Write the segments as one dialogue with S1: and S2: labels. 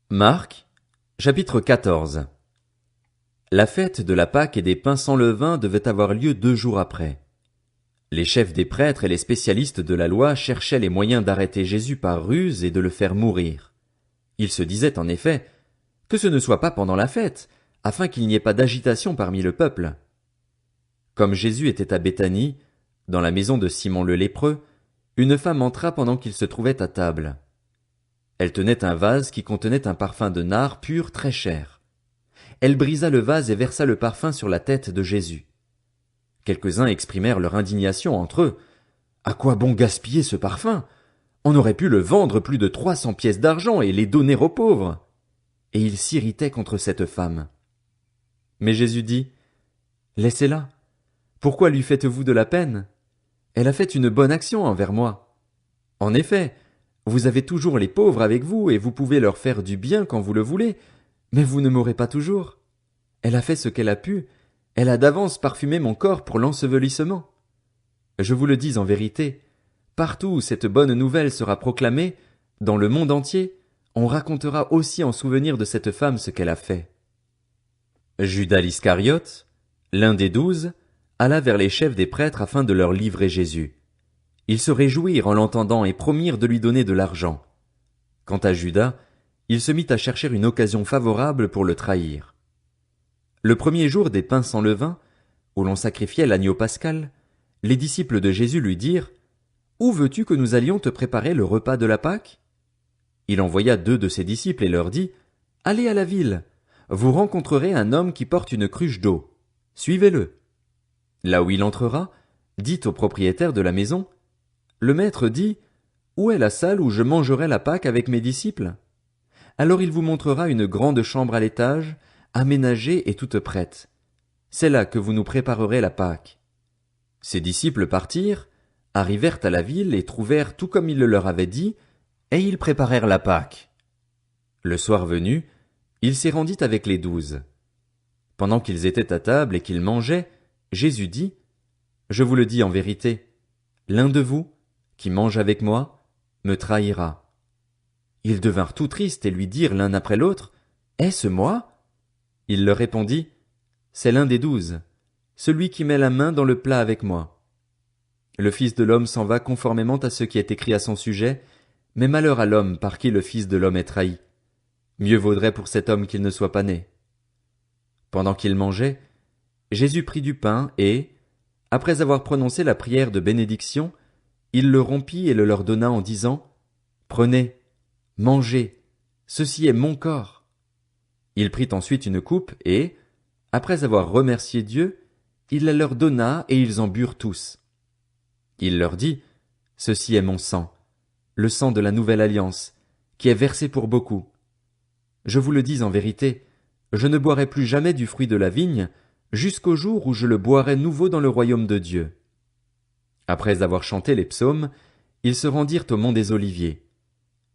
S1: Marc, chapitre 14. La fête de la Pâque et des pains sans levain devait avoir lieu 2 jours après. Les chefs des prêtres et les spécialistes de la loi cherchaient les moyens d'arrêter Jésus par ruse et de le faire mourir. Ils se disaient en effet que ce ne soit pas pendant la fête, afin qu'il n'y ait pas d'agitation parmi le peuple. Comme Jésus était à Béthanie, dans la maison de Simon le lépreux, une femme entra pendant qu'il se trouvait à table. Elle tenait un vase qui contenait un parfum de nard pur très cher. Elle brisa le vase et versa le parfum sur la tête de Jésus. Quelques-uns exprimèrent leur indignation entre eux. À quoi bon gaspiller ce parfum? On aurait pu le vendre plus de 300 pièces d'argent et les donner aux pauvres. Et ils s'irritaient contre cette femme. Mais Jésus dit, Laissez-la. Pourquoi lui faites-vous de la peine? Elle a fait une bonne action envers moi. En effet, vous avez toujours les pauvres avec vous et vous pouvez leur faire du bien quand vous le voulez, mais vous ne m'aurez pas toujours. Elle a fait ce qu'elle a pu, elle a d'avance parfumé mon corps pour l'ensevelissement. Je vous le dis en vérité, partout où cette bonne nouvelle sera proclamée, dans le monde entier, on racontera aussi en souvenir de cette femme ce qu'elle a fait. Judas l'Iscariote, l'un des 12, alla vers les chefs des prêtres afin de leur livrer Jésus. Ils se réjouirent en l'entendant et promirent de lui donner de l'argent. Quant à Judas, il se mit à chercher une occasion favorable pour le trahir. Le premier jour des pains sans levain, où l'on sacrifiait l'agneau pascal, les disciples de Jésus lui dirent, « Où veux-tu que nous allions te préparer le repas de la Pâque ?» Il envoya 2 de ses disciples et leur dit, « Allez à la ville, vous rencontrerez un homme qui porte une cruche d'eau. Suivez-le. Là où il entrera, dites au propriétaire de la maison, « Le maître dit, où est la salle où je mangerai la Pâque avec mes disciples? Alors il vous montrera une grande chambre à l'étage, aménagée et toute prête. C'est là que vous nous préparerez la Pâque. » Ses disciples partirent, arrivèrent à la ville et trouvèrent tout comme il le leur avait dit, et ils préparèrent la Pâque. Le soir venu, il s'y rendit avec les 12. Pendant qu'ils étaient à table et qu'ils mangeaient, Jésus dit, « Je vous le dis en vérité, l'un de vous, qui mange avec moi, me trahira. » Ils devinrent tout tristes et lui dirent l'un après l'autre, « Est-ce moi ?» Il leur répondit, « C'est l'un des 12, celui qui met la main dans le plat avec moi. Le Fils de l'homme s'en va conformément à ce qui est écrit à son sujet, mais malheur à l'homme par qui le Fils de l'homme est trahi. Mieux vaudrait pour cet homme qu'il ne soit pas né. » Pendant qu'ils mangeaient, Jésus prit du pain et, après avoir prononcé la prière de bénédiction, il le rompit et le leur donna en disant, « Prenez, mangez, ceci est mon corps. » Il prit ensuite une coupe et, après avoir remercié Dieu, il la leur donna et ils en burent tous. Il leur dit, « Ceci est mon sang, le sang de la nouvelle alliance, qui est versé pour beaucoup. Je vous le dis en vérité, je ne boirai plus jamais du fruit de la vigne, jusqu'au jour où je le boirai nouveau dans le royaume de Dieu. » Après avoir chanté les psaumes, ils se rendirent au mont des Oliviers.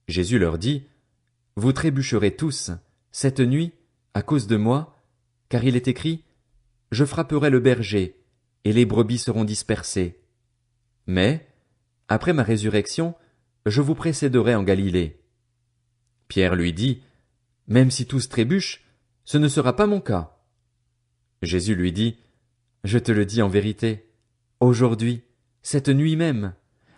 S1: Jésus leur dit, « Vous trébucherez tous, cette nuit, à cause de moi, car il est écrit, Je frapperai le berger, et les brebis seront dispersées. Mais, après ma résurrection, je vous précéderai en Galilée. » Pierre lui dit, « Même si tous trébuchent, ce ne sera pas mon cas. » Jésus lui dit, « Je te le dis en vérité, aujourd'hui, cette nuit même,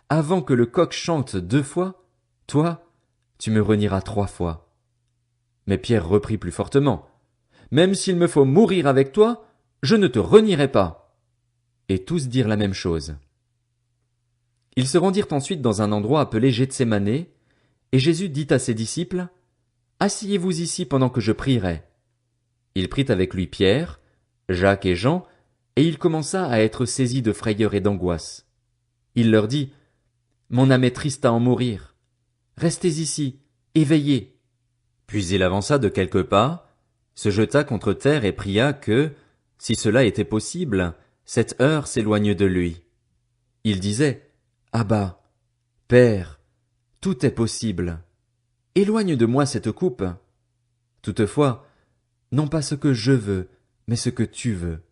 S1: avant que le coq chante 2 fois, toi, tu me renieras 3 fois. » Mais Pierre reprit plus fortement, « Même s'il me faut mourir avec toi, je ne te renierai pas. » Et tous dirent la même chose. Ils se rendirent ensuite dans un endroit appelé Gethsémane, et Jésus dit à ses disciples, « Asseyez-vous ici pendant que je prierai. » Il prit avec lui Pierre, Jacques et Jean, et il commença à être saisi de frayeur et d'angoisse. Il leur dit, « Mon âme est triste à en mourir. Restez ici, éveillés. » Puis il avança de quelques pas, se jeta contre terre et pria que, si cela était possible, cette heure s'éloigne de lui. Il disait, « Abba, Père, tout est possible. Éloigne de moi cette coupe. Toutefois, non pas ce que je veux, mais ce que tu veux. »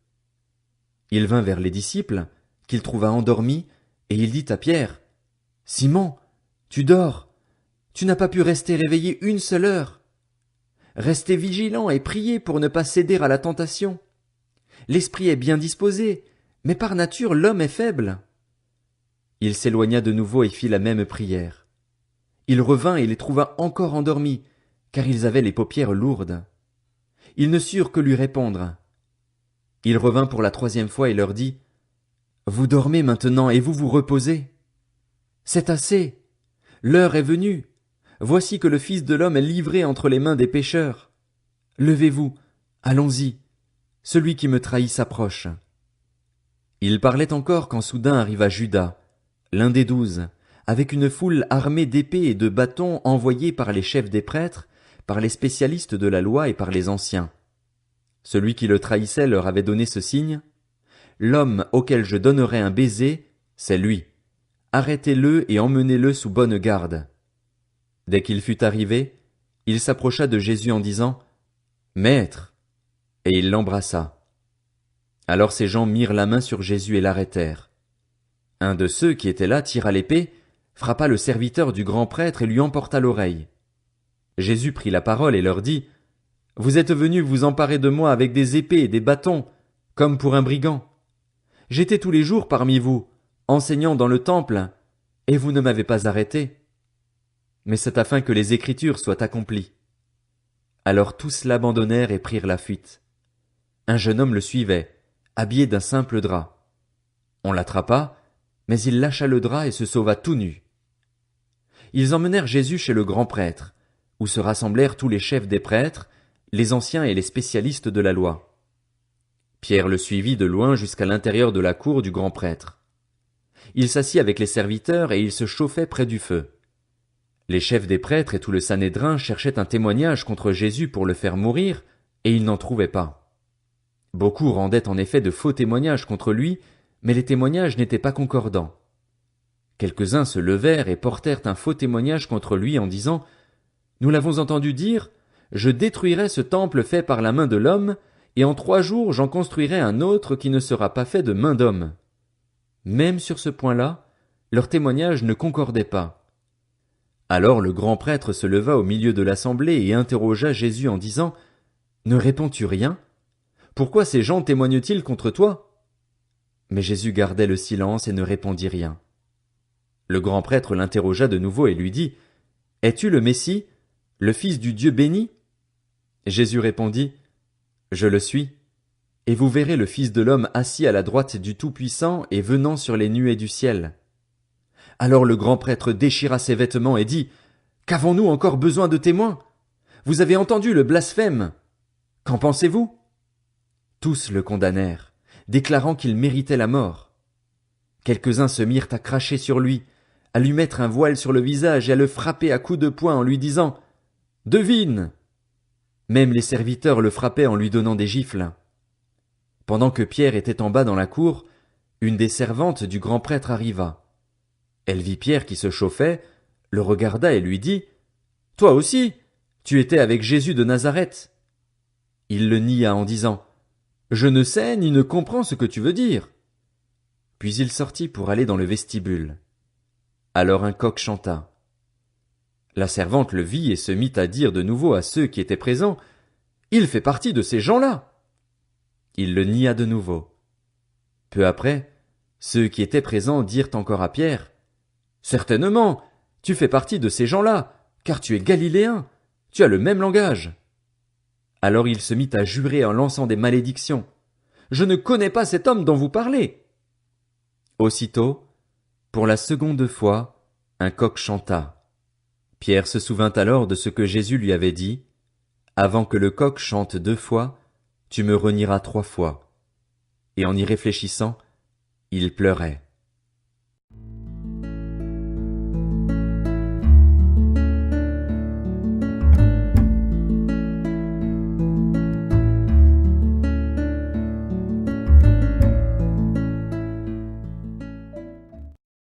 S1: Il vint vers les disciples, qu'il trouva endormis, et il dit à Pierre, « Simon, tu dors, tu n'as pas pu rester réveillé une seule heure. Restez vigilants et priez pour ne pas céder à la tentation. L'esprit est bien disposé, mais par nature l'homme est faible. » Il s'éloigna de nouveau et fit la même prière. Il revint et les trouva encore endormis, car ils avaient les paupières lourdes. Ils ne surent que lui répondre. Il revint pour la 3e fois et leur dit: « Vous dormez maintenant et vous vous reposez. C'est assez. L'heure est venue. Voici que le Fils de l'homme est livré entre les mains des pécheurs. Levez-vous, allons-y. Celui qui me trahit s'approche. » Il parlait encore quand soudain arriva Judas, l'un des 12, avec une foule armée d'épées et de bâtons envoyés par les chefs des prêtres, par les spécialistes de la loi et par les anciens. Celui qui le trahissait leur avait donné ce signe: « L'homme auquel je donnerai un baiser, c'est lui. Arrêtez-le et emmenez-le sous bonne garde. » Dès qu'il fut arrivé, il s'approcha de Jésus en disant: « Maître !» Et il l'embrassa. Alors ces gens mirent la main sur Jésus et l'arrêtèrent. Un de ceux qui étaient là tira l'épée, frappa le serviteur du grand prêtre et lui emporta l'oreille. Jésus prit la parole et leur dit: « Vous êtes venus vous emparer de moi avec des épées et des bâtons, comme pour un brigand. J'étais tous les jours parmi vous, enseignant dans le temple, et vous ne m'avez pas arrêté. Mais c'est afin que les Écritures soient accomplies. » Alors tous l'abandonnèrent et prirent la fuite. Un jeune homme le suivait, habillé d'un simple drap. On l'attrapa, mais il lâcha le drap et se sauva tout nu. Ils emmenèrent Jésus chez le grand prêtre, où se rassemblèrent tous les chefs des prêtres, les anciens et les spécialistes de la loi. Pierre le suivit de loin jusqu'à l'intérieur de la cour du grand prêtre. Il s'assit avec les serviteurs et il se chauffait près du feu. Les chefs des prêtres et tout le Sanhédrin cherchaient un témoignage contre Jésus pour le faire mourir, et ils n'en trouvaient pas. Beaucoup rendaient en effet de faux témoignages contre lui, mais les témoignages n'étaient pas concordants. Quelques-uns se levèrent et portèrent un faux témoignage contre lui en disant: « Nous l'avons entendu dire: je détruirai ce temple fait par la main de l'homme, et en 3 jours j'en construirai un autre qui ne sera pas fait de main d'homme. » Même sur ce point-là, leur témoignage ne concordait pas. Alors le grand prêtre se leva au milieu de l'assemblée et interrogea Jésus en disant: « Ne réponds-tu rien? Pourquoi ces gens témoignent-ils contre toi? » Mais Jésus gardait le silence et ne répondit rien. Le grand prêtre l'interrogea de nouveau et lui dit: « Es-tu le Messie, le Fils du Dieu béni? » Jésus répondit: « Je le suis, et vous verrez le Fils de l'homme assis à la droite du Tout-Puissant et venant sur les nuées du ciel. » Alors le grand prêtre déchira ses vêtements et dit: « Qu'avons-nous encore besoin de témoins? Vous avez entendu le blasphème. Qu'en pensez-vous? » Tous le condamnèrent, déclarant qu'il méritait la mort. Quelques-uns se mirent à cracher sur lui, à lui mettre un voile sur le visage et à le frapper à coups de poing en lui disant: « Devine !» Même les serviteurs le frappaient en lui donnant des gifles. Pendant que Pierre était en bas dans la cour, une des servantes du grand prêtre arriva. Elle vit Pierre qui se chauffait, le regarda et lui dit: « Toi aussi, tu étais avec Jésus de Nazareth. » Il le nia en disant: « Je ne sais ni ne comprends ce que tu veux dire. » Puis il sortit pour aller dans le vestibule. Alors un coq chanta. La servante le vit et se mit à dire de nouveau à ceux qui étaient présents: « Il fait partie de ces gens-là. » Il le nia de nouveau. Peu après, ceux qui étaient présents dirent encore à Pierre: « Certainement, tu fais partie de ces gens-là, car tu es galiléen, tu as le même langage. » Alors il se mit à jurer en lançant des malédictions: « Je ne connais pas cet homme dont vous parlez. » Aussitôt, pour la 2e fois, un coq chanta. Pierre se souvint alors de ce que Jésus lui avait dit: « Avant que le coq chante 2 fois, tu me renieras 3 fois. » Et en y réfléchissant, il pleurait.